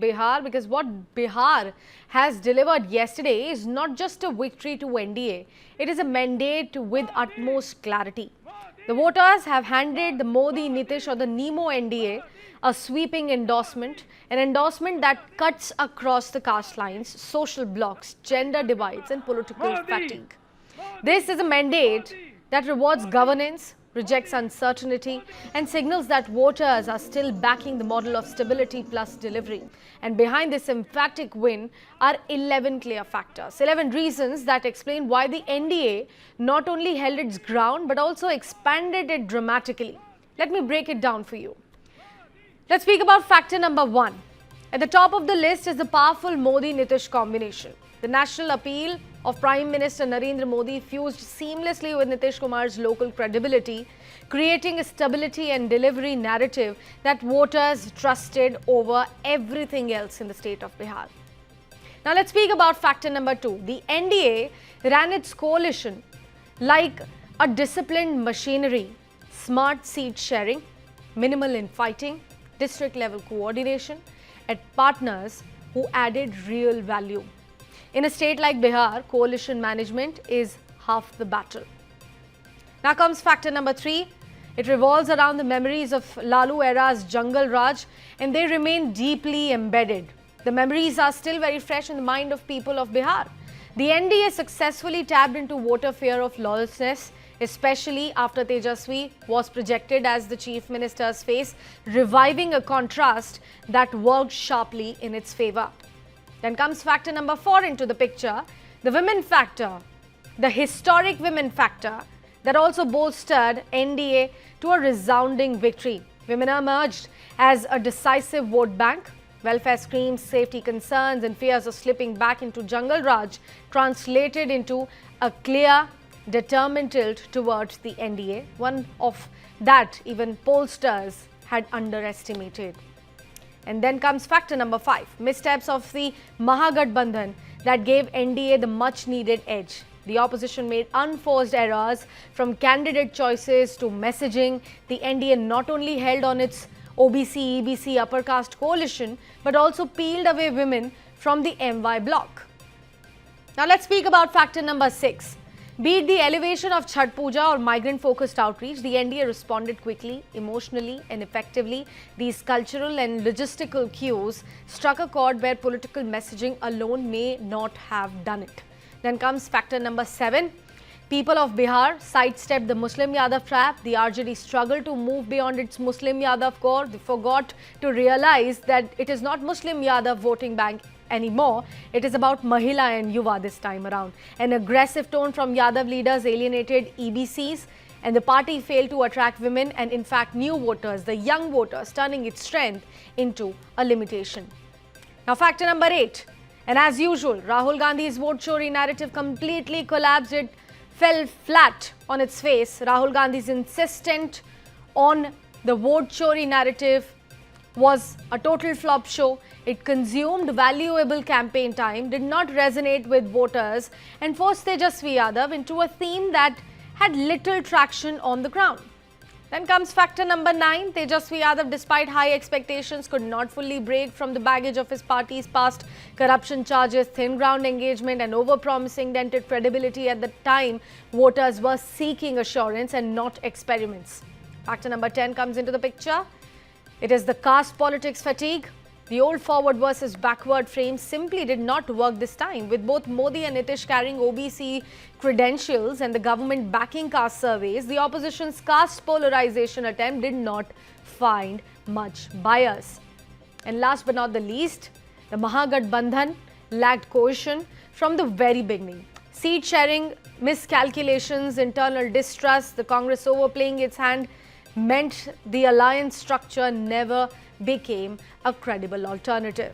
Bihar, because what Bihar has delivered yesterday is not just a victory to NDA, it is a mandate with utmost clarity. The voters have handed the Modi, Nitish or the Nemo NDA a sweeping endorsement, an endorsement that cuts across the caste lines, social blocks, gender divides and political fatigue. This is a mandate that rewards governance, rejects uncertainty and signals that voters are still backing the model of stability plus delivery. And behind this emphatic win are 11 clear factors, 11 reasons that explain why the NDA not only held its ground but also expanded it dramatically. Let me break it down for you. Let's speak about factor number 1. At the top of the list is the powerful Modi-Nitish combination. The national appeal of Prime Minister Narendra Modi fused seamlessly with Nitish Kumar's local credibility, creating a stability and delivery narrative that voters trusted over everything else in the state of Bihar. Now let's speak about factor number 2. The NDA ran its coalition like a disciplined machinery, smart seat sharing, minimal infighting, district level coordination, and partners who added real value. In a state like Bihar, coalition management is half the battle. Now comes factor number 3. It revolves around the memories of Lalu era's Jungle Raj, and they remain deeply embedded. The memories are still very fresh in the mind of people of Bihar. The NDA successfully tapped into voter fear of lawlessness, especially after Tejasvi was projected as the chief minister's face, reviving a contrast that worked sharply in its favor. Then comes factor number 4 into the picture, the women factor, the historic women factor that also bolstered NDA to a resounding victory. Women emerged as a decisive vote bank. Welfare schemes, safety concerns and fears of slipping back into Jungle Raj translated into a clear, determined tilt towards the NDA, one of that even pollsters had underestimated. And then comes factor number 5, missteps of the Mahagathbandhan that gave NDA the much needed edge. The opposition made unforced errors from candidate choices to messaging. The NDA not only held on its OBC, EBC, upper caste coalition, but also peeled away women from the MY bloc. Now let's speak about factor number 6. Be it the elevation of Chhath Puja or migrant-focused outreach, the NDA responded quickly, emotionally and effectively. These cultural and logistical cues struck a chord where political messaging alone may not have done it. Then comes factor number 7. People of Bihar sidestepped the Muslim Yadav trap. The RJD struggled to move beyond its Muslim Yadav core. They forgot to realize that it is not Muslim Yadav voting bank anymore. It is about Mahila and Yuva this time around. An aggressive tone from Yadav leaders alienated EBCs and the party failed to attract women and in fact new voters, the young voters, turning its strength into a limitation. Now factor number 8. And as usual, Rahul Gandhi's vote chori narrative completely collapsed. It fell flat on its face. Rahul Gandhi's insistence on the vote chori narrative was a total flop show. It consumed valuable campaign time, did not resonate with voters and forced Tejasvi Yadav into a theme that had little traction on the ground. Then comes factor number 9. Tejasvi Yadav, despite high expectations, could not fully break from the baggage of his party's past corruption charges, thin ground engagement and over-promising dented credibility. At the time, voters were seeking assurance and not experiments. Factor number 10 comes into the picture. It is the caste politics fatigue. The old forward versus backward frame simply did not work this time. With both Modi and Nitish carrying OBC credentials and the government backing caste surveys, the opposition's caste polarization attempt did not find much bias. And last but not the least, the Mahagathbandhan lacked cohesion from the very beginning. Seat sharing, miscalculations, internal distrust, the Congress overplaying its hand meant the alliance structure never became a credible alternative.